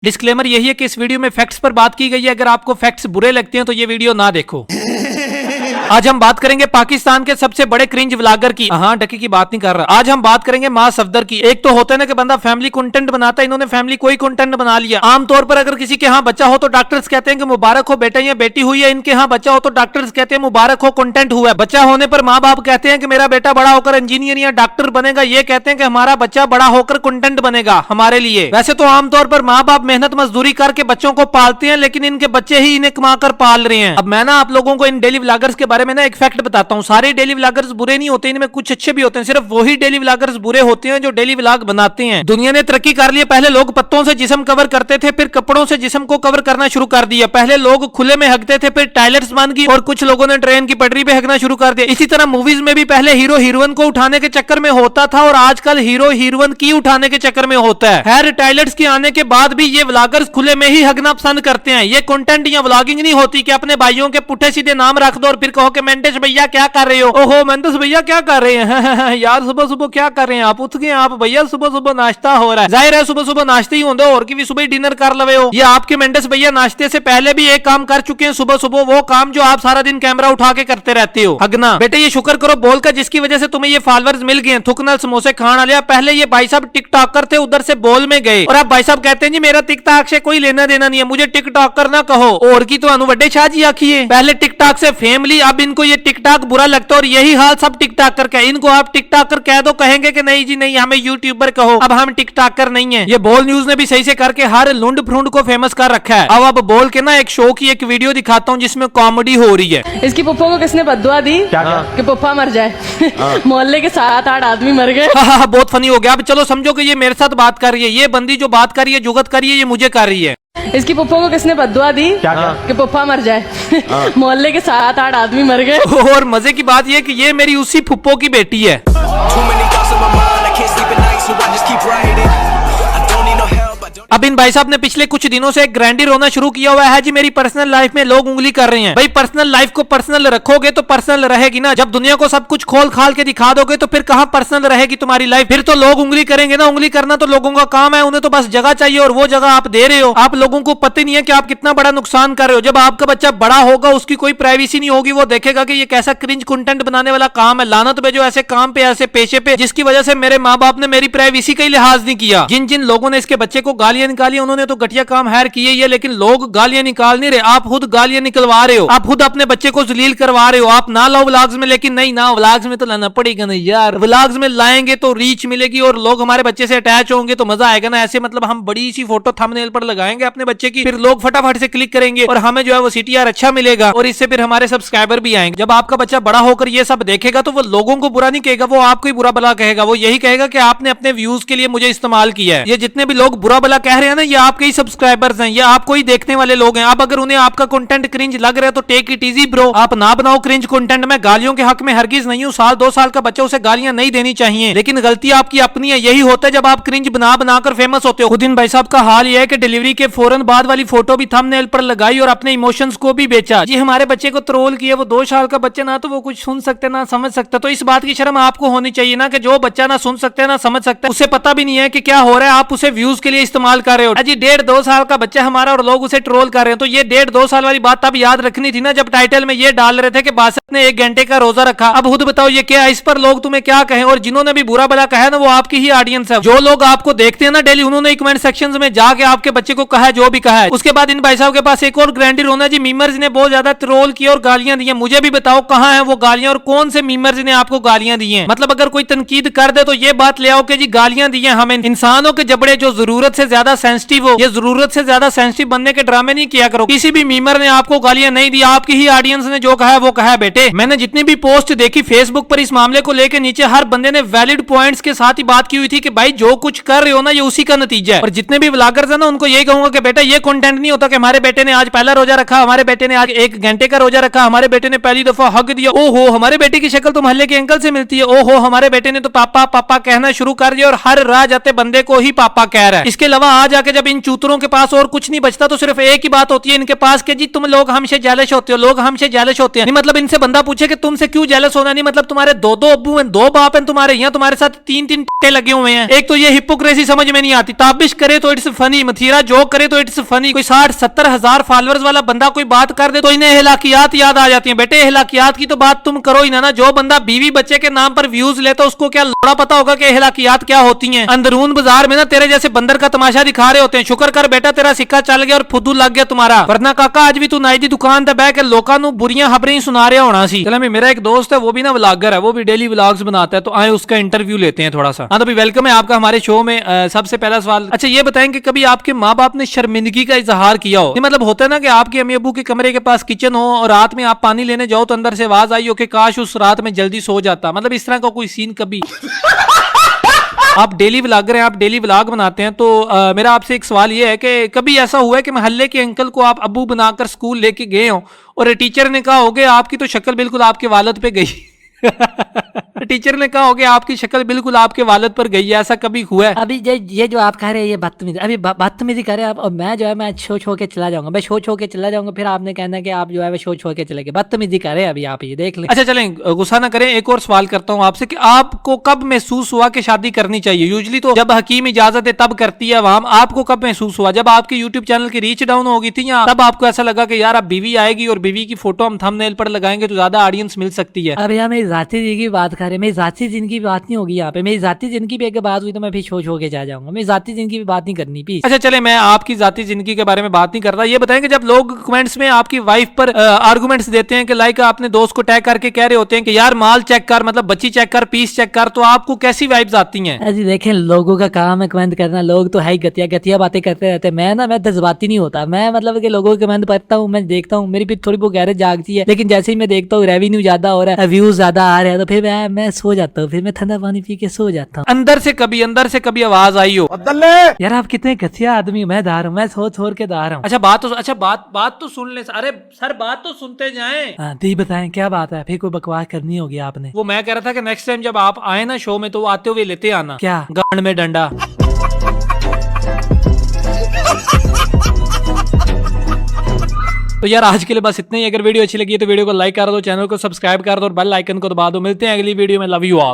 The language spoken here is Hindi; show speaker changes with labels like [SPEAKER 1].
[SPEAKER 1] डिस्क्लेमर यही है कि इस वीडियो में फैक्ट्स पर बात की गई है। अगर आपको फैक्ट्स बुरे लगते हैं तो ये वीडियो ना देखो। आज हम बात करेंगे पाकिस्तान के सबसे बड़े क्रिंज व्लॉगर की। हाँ, डकी की बात नहीं कर रहा। आज हम बात करेंगे मां सफदर की। एक तो होता है ना कि बंदा फैमिली कंटेंट बनाता है, इन्होंने फैमिली कोई कंटेंट बना लिया। आमतौर पर अगर किसी के यहाँ बच्चा हो तो डॉक्टर्स कहते हैं कि मुबारक हो बेटा या बेटी हुई है। इनके यहाँ बच्चा हो तो डॉक्टर्स कहते हैं मुबारक हो कंटेंट हुआ है। बच्चा होने पर माँ बाप कहते हैं कि मेरा बेटा बड़ा होकर इंजीनियर या डॉक्टर बनेगा। ये कहते हैं कि हमारा बच्चा बड़ा होकर कंटेंट बनेगा हमारे लिए। वैसे तो आमतौर पर माँ बाप मेहनत मजदूरी करके बच्चों को पालते हैं, लेकिन इनके बच्चे ही इन्हें कमाकर पाल रहे हैं। अब मैं ना आप लोगों को इन डेली व्लॉगर्स के बारे में ना एक फैक्ट बताता हूँ। सारे डेली व्लॉगर्स बुरे नहीं होते, इनमें कुछ अच्छे भी होते हैं। सिर्फ वही डेली व्लॉगर्स बुरे होते हैं जो डेली व्लॉग बनाते हैं। दुनिया ने तरक्की कर ली। पहले लोग पत्तों से जिस्म कवर करते थे, फिर कपड़ों से जिस्म को कवर करना शुरू कर दिया। पहले लोग खुले में हगते थे, फिर टायलेट्स बन गई और कुछ लोगों ने ट्रेन की पटरी पे हगना शुरू कर दिया। इसी तरह मूवीज में भी पहले हीरो हीरोइन को उठाने के चक्कर में होता था और आजकल हीरो हीरोइन की उठाने के चक्कर में होता है। खैर, टायलेट्स के आने के बाद भी ये व्लॉगर्स खुले में ही हगना पसंद करते हैं। ये कंटेंट या व्लॉगिंग नहीं होती कि अपने भाइयों के पुट्ठे सीधे नाम रख दो और फिर कहो कि मेंटेस भैया क्या कर रहे हो। ओहो मेंटेस भैया क्या कर रहे हैं यार, सुबह सुबह क्या कर रहे हैं आप? उठ गए आप भैया, सुबह सुबह नाश्ता हो रहा है। जाहिर है सुबह सुबह नाश्ते ही होंगे और की भी सुबह डिनर कर लवे हो। ये आपके मेंटेस भैया नाश्ते से पहले भी एक काम कर चुके हैं सुबह सुबह, वो काम जो आप सारा दिन कैमरा उठा के करते रहते हो, हगना। बेटे ये शुक्र करो बोल कर जिसकी वजह से तुम्हें ये फॉलोअर्स मिल गए। थुकनल समोसे खाना लिया। पहले ये भाई साहब टिकटॉकर थे, उधर से बोल में गए और अब भाई साहब कहते हैं जी मेरा टिकटॉक से कोई लेना देना नहीं है, मुझे टिकटॉकर ना कहो। और की तो अनुवड्डे शाह जी आखिए। पहले टिकटॉक से फैमिली, अब इनको ये टिकटॉक बुरा लगता है और यही हाल सब टिकटॉकर का। इनको आप टिकटॉकर कह दो, कहेंगे कि नहीं जी नहीं हमें यूट्यूबर कहो, अब हम टिकटॉकर नहीं है। ये बोल न्यूज ने भी सही से करके हर लुंड फ्रुंड को फेमस कर रखा है। अब बोल के ना एक शो की एक वीडियो दिखाता हूँ जिसमें कॉमेडी हो रही है।
[SPEAKER 2] इसकी पुप्पो को किसने बद्दुआ दी कि पुप्पा मर जाए। मोहल्ले के 7-8 आदमी मर गए।
[SPEAKER 1] बहुत फनी हो गया। अब चलो समझो कि ये मेरे साथ बात कर रही है, ये बंदी जो बात कर रही है, जुगत कर रही है, ये मुझे कर रही है।
[SPEAKER 2] इसकी पुप्पो को किसने बद्दुआ दी कि पुप्पा मर जाए। मोहल्ले के 7-8 आदमी मर गए।
[SPEAKER 1] और मजे की बात ये कि ये मेरी उसी फुप्पो की बेटी है। अब इन भाई साहब ने पिछले कुछ दिनों से एक ग्रैंडी रोना शुरू किया हुआ है जी, मेरी पर्सनल लाइफ में लोग उंगली कर रहे हैं। भाई पर्सनल लाइफ को पर्सनल रखोगे तो पर्सनल रहेगी ना। जब दुनिया को सब कुछ खोल खाल के दिखा दोगे तो फिर कहां पर्सनल रहेगी तुम्हारी लाइफ? फिर तो लोग उंगली करेंगे ना। उंगली करना तो लोगों का काम है, उन्हें तो बस जगह चाहिए और वो जगह आप दे रहे हो। आप लोगों को पता नहीं है कि आप कितना बड़ा नुकसान कर रहे हो। जब आपका बच्चा बड़ा होगा उसकी कोई प्राइवेसी नहीं होगी, वो देखेगा कि ये कैसा क्रिंज कंटेंट बनाने वाला काम है। लानत भेजो ऐसे काम पे, ऐसे पेशे पे जिसकी वजह से मेरे माँ बाप ने मेरी प्राइवेसी का ही लिहाज नहीं किया। जिन जिन लोगों ने इसके बच्चे को गालियां निकाली उन्होंने तो घटिया काम हैर किए ही है, लेकिन लोग गालियां निकाल नहीं रहे। आप खुद गालियां निकलवा रहे हो, आप खुद अपने बच्चे को जलील करवा रहे हो। आप ना लाओ व्लॉग्स में, लेकिन नहीं ना व्लॉग्स में तो लाना पड़ेगा ना यार। व्लॉग्स में लाएंगे तो रीच मिलेगी और लोग हमारे बच्चे से अटैच होंगे तो मजा आएगा ना। ऐसे मतलब हम बड़ी सी फोटो थंबनेल पर लगाएंगे अपने बच्चे की, फिर लोग फटाफट से क्लिक करेंगे और हमें जो है वो CTR अच्छा मिलेगा और इससे फिर हमारे सब्सक्राइबर भी आएंगे। जब आपका बच्चा बड़ा होकर ये सब देखेगा तो वो लोगों को बुरा नहीं कहेगा, वो आपको ही बुरा भला कहेगा। वो यही कहेगा कि आपने अपने व्यूज के लिए मुझे इस्तेमाल किया है। ये जितने भी लोग बुरा भला कह रहे हैं ना, ये आपके ही सब्सक्राइबर्स हैं, ये आपको ही देखने वाले लोग हैं। अब अगर उन्हें आपका कंटेंट क्रिंज लग रहा है तो टेक इट इजी ब्रो, आप ना बनाओ क्रिंज कंटेंट। में गालियों के हक में हरगिज नहीं हूं। 1-2 साल का बच्चा, उसे गालियां नहीं देनी चाहिए, लेकिन गलती आपकी अपनी है। यही होता है जब आप क्रिंज बना बनाकर फेमस होते हो। खुद इन भाई साहब का हाल यह है कि डिलीवरी के फौरन बाद वाली फोटो भी थंबनेल पर लगाई और अपने इमोशंस को भी बेचा। जी हमारे बच्चे को ट्रोल किया, वो 2 साल का बच्चा, ना तो वो कुछ सुन सकते ना समझ सकता। तो इस बात की शर्म आपको होनी चाहिए ना कि जो बच्चा ना सुन सकते ना समझ सकता, उसे पता भी नहीं है कि क्या हो रहा है, आप उसे व्यूज के लिए इस्तेमाल कर रहे हो। जी 1.5-2 साल का बच्चा हमारा और लोग उसे ट्रोल कर रहे हैं। तो ये 1.5-2 साल वाली बात तब याद रखनी थी ना जब टाइटल में ये डाल रहे थे कि बासत ने 1 घंटे का रोजा रखा। अब खुद बताओ ये क्या है? इस पर लोग तुम्हें क्या कहें? और जिन्होंने भी बुरा भला कहा है ना, वो आपकी ही ऑडियंस है। जो लोग आपको देखते हैं ना डेली, उन्होंने कमेंट सेक्शन में जाके आपके बच्चे को कहा है जो भी कहा है। उसके बाद इन भाई साहब के पास एक और ग्रैंडी रोना जी, मीमर्स ने बहुत ज्यादा ट्रोल किया और गालियां दी। मुझे भी बताओ कहां है वो गालियां और कौन से मीमर्स ने आपको गालियां दी हैं? मतलब अगर कोई तनकीद कर दे तो ये बात ले आओ कि जी गालियां दी हैं हमें। इंसानों के जबड़े जो जरूरत से ज्यादा सेंसिटिव हो, ये जरूरत से ज्यादा सेंसिटिव बनने के ड्रामे नहीं किया करो। किसी भी मीमर ने आपको गालियां नहीं दी, आपकी ही ऑडियंस ने जो कहा है वो कहा है। बेटे मैंने जितनी भी पोस्ट देखी फेसबुक पर इस मामले को लेकर, नीचे हर बंदे ने वैलिड पॉइंट्स के साथ ही बात की हुई थी कि भाई जो कुछ कर रहे हो ना ये उसी का नतीजा है। और जितने भी व्लॉगर्स हैं ना उनको यही कहूंगा कि बेटा ये कंटेंट नहीं होता कि हमारे बेटे ने आज पहला रोजा रखा, हमारे बेटे ने आज 1 घंटे का रोजा रखा, हमारे बेटे ने पहली दफा हक दिया, ओहो हमारे बेटे की शक्ल तो मोहल्ले के अंकल से मिलती है, ओहो हमारे बेटे ने तो पापा पापा कहना शुरू कर दिया और हर राह जाते बंदे को ही पापा कह रहा है। इसके अलावा आज आके जब इन चूतरों के पास और कुछ नहीं बचता तो सिर्फ एक ही बात होती है इनके पास कि जी तुम लोग हमसे जेलस होते हो, लोग हमसे जेलस होते हैं। नहीं मतलब इनसे बंदा पूछे कि तुमसे क्यों जेलस होना, नहीं मतलब तुम्हारे दो दो अब्बू हैं, दो बाप हैं तुम्हारे, यहाँ तुम्हारे साथ तीन तीन टे लगे हुए हैं। एक तो ये हिपोक्रेसी समझ में नहीं आती, ताबिश करे तो इट्स फनी, मथीरा जोक करे तो इट्स फनी, कोई 60-70 हजार फॉलोअर्स वाला बंदा कोई बात कर दे तो इन्हें हिलाकियात याद आ जाती है। बेटे हिलाकियात की तो बात तुम करो ही ना, जो बंदा बीवी बच्चे के नाम पर व्यूज लेता उसको क्या लोड़ा पता होगा कि हिलाकियात क्या होती हैं। अंदरून बाजार में ना तेरे जैसे बंदर का तमाशा दिखा रहे होते हैं। शुक्र कर बेटा तेरा सिक्का चल गया और फुद्दू लग गया तुम्हारा, वरना काका आज भी तू नाई दी दुकान ते बह के लोकां नू बुरियां खबरें ही सुना रहा होना सी। चलो मेरा एक दोस्त है वो भी ना व्लॉगर है, वो भी डेली व्लॉग्स बनाता है, तो आए उसका इंटरव्यू लेते हैं थोड़ा सा। हाँ तो भी वेलकम है आपका हमारे शो में। सबसे पहला सवाल, अच्छा ये बताएं कि कभी आपके माँ बाप ने शर्मिंदगी का इजहार किया हो? मतलब होता है ना कि आपके अम्मी अब्बू के कमरे के पास किचन हो और रात में आप पानी लेने जाओ तो अंदर से आवाज आई हो कि काश उस रात में जल्दी सो जाता, मतलब इस तरह का कोई सीन कभी? आप डेली व्लॉगर हैं, आप डेली व्लॉग बनाते हैं, तो मेरा आपसे एक सवाल ये है कि कभी ऐसा हुआ है कि मोहल्ले के अंकल को आप अब्बू बनाकर स्कूल लेके गए हो और टीचर ने कहा होगे आपकी तो शक्ल बिल्कुल आपके वालिद पे गई टीचर ने कहा होगा आपकी शक्ल बिल्कुल आपके वालिद पर गई है, ऐसा कभी हुआ है?
[SPEAKER 3] अभी ये जो आप कह रहे हैं ये बदतमीजी, अभी बदतमीजी कर रहे हैं आप, और मैं जो है मैं छो के चला जाऊंगा, मैं छो के चला जाऊंगा, फिर आपने कहना कि आप जो है वो छो के चले गए, बदतमीजी कर रहे हैं अभी आप, ये देख लें।
[SPEAKER 1] अच्छा चलें गुस्सा ना करें, एक और सवाल करता हूँ आपसे कि आपको कब महसूस हुआ कि शादी करनी चाहिए? यूजुअली तो जब हकीम इजाजत है तब करती है अवाम, आपको कब महसूस हुआ? जब आपके यूट्यूब चैनल की रीच डाउन हो गई थी या तब आपको ऐसा लगा कि यार अब बीवी आएगी और बीवी की फोटो हम थंबनेल पर लगाएंगे तो ज्यादा ऑडियंस मिल सकती है?
[SPEAKER 3] अब यार मेरी जाती जिंदगी की बात कर रहे हैं, मेरी जाती जिंदगी की बात नहीं होगी यहाँ पे, मेरी जाती जिंदगी पे अगर बात हुई तो मैं फिर छो के जा जाऊंगा, मेरी जाती जिंदगी की बात नहीं करनी प्लीज।
[SPEAKER 1] अच्छा चले मैं आपकी जाती जिंदगी के बारे में बात नहीं करता, ये बताएं कि जब लोग कमेंट्स में आपकी वाइफ पर आर्गुमेंट्स देते हैं कि लाइक आपने दोस्त को टैग करके कह रहे होते हैं कि यार माल चेक कर, मतलब बच्ची चेक कर, पीस चेक कर, तो आपको कैसी वाइब्स आती हैं?
[SPEAKER 3] अजी देखें लोगों का काम है कमेंट करना, लोग तो है ही घटिया बातें करते रहते हैं, मैं जज्बाती नहीं होता, मैं मतलब कि लोगों के कमेंट पढ़ता हूँ, मैं देखता हूँ, मेरी भी थोड़ी बहुत गैरत जागती है, लेकिन जैसे ही मैं देखता हूँ रेवेन्यू ज्यादा हो रहा है, व्यूज ज्यादा आ रहे हैं, तो फिर मैं सो जाता हूँ, फिर मैं ठंडा पानी पी के सो जाता हूँ।
[SPEAKER 1] अंदर से कभी आवाज आई हो?
[SPEAKER 3] यार आप कितने घटिया आदमी, मैं दार हूँ, मैं छोड़ के दार हूँ।
[SPEAKER 1] अच्छा बात तो सुन ले। अरे सर बात तो सुनते जाएं।
[SPEAKER 3] हाँ दी बताएं क्या बात है, फिर कोई बकवास करनी होगी आपने?
[SPEAKER 1] वो मैं कह रहा था कि नेक्स्ट टाइम जब आप आए ना शो में तो आते हुए लेते आना
[SPEAKER 3] क्या?
[SPEAKER 1] गांड में डंडा। तो यार आज के लिए बस इतना ही। अगर वीडियो अच्छी लगी है तो वीडियो को लाइक कर दो, चैनल को सब्सक्राइब कर दो और बेल आइकन को दबा दो। मिलते हैं अगली वीडियो में। Love you all.